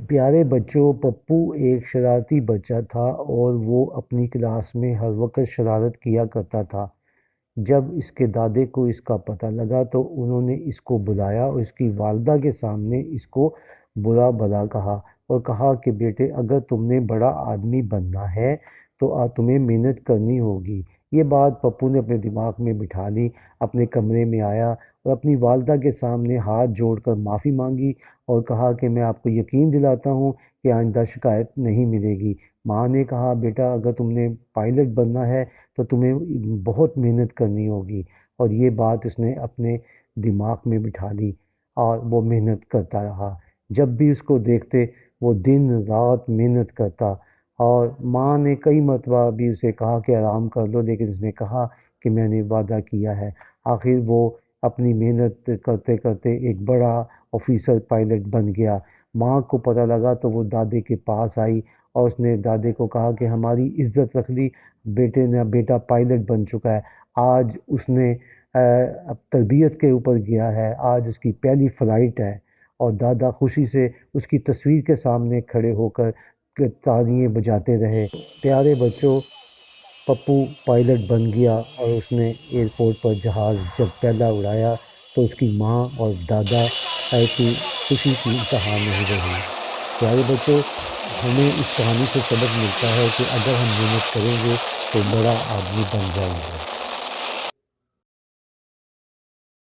پیارے بچوں، پپو ایک شرارتی بچہ تھا اور وہ اپنی کلاس میں ہر وقت شرارت کیا کرتا تھا۔ جب اس کے دادے کو اس کا پتہ لگا تو انہوں نے اس کو بلایا اور اس کی والدہ کے سامنے اس کو برا بھلا کہا اور کہا کہ بیٹے، اگر تم نے بڑا آدمی بننا ہے تو تمہیں محنت کرنی ہوگی۔ یہ بات پپو نے اپنے دماغ میں بٹھا لی، اپنے کمرے میں آیا اور اپنی والدہ کے سامنے ہاتھ جوڑ کر معافی مانگی اور کہا کہ میں آپ کو یقین دلاتا ہوں کہ آئندہ شکایت نہیں ملے گی۔ ماں نے کہا بیٹا، اگر تم نے پائلٹ بننا ہے تو تمہیں بہت محنت کرنی ہوگی، اور یہ بات اس نے اپنے دماغ میں بٹھا لی اور وہ محنت کرتا رہا۔ جب بھی اس کو دیکھتے وہ دن رات محنت کرتا، اور ماں نے کئی مرتبہ بھی اسے کہا کہ آرام کر لو، لیکن اس نے کہا کہ میں نے وعدہ کیا ہے۔ آخر وہ اپنی محنت کرتے کرتے ایک بڑا آفیسر پائلٹ بن گیا۔ ماں کو پتہ لگا تو وہ دادے کے پاس آئی اور اس نے دادے کو کہا کہ ہماری عزت رکھ لی، بیٹا پائلٹ بن چکا ہے۔ آج اس نے تربیت کے اوپر گیا ہے، آج اس کی پہلی فلائٹ ہے، اور دادا خوشی سے اس کی تصویر کے سامنے کھڑے ہو کر تالیاں بجاتے رہے۔ پیارے بچوں، پپو پائلٹ بن گیا اور اس نے ایئرپورٹ پر جہاز جب پہلا اڑایا تو اس کی ماں اور دادا کی خوشی کی انتہا نہیں رہی۔ پیارے بچوں، ہمیں اس کہانی سے سبق ملتا ہے کہ اگر ہم محنت کریں گے تو بڑا آدمی بن جائیں گے۔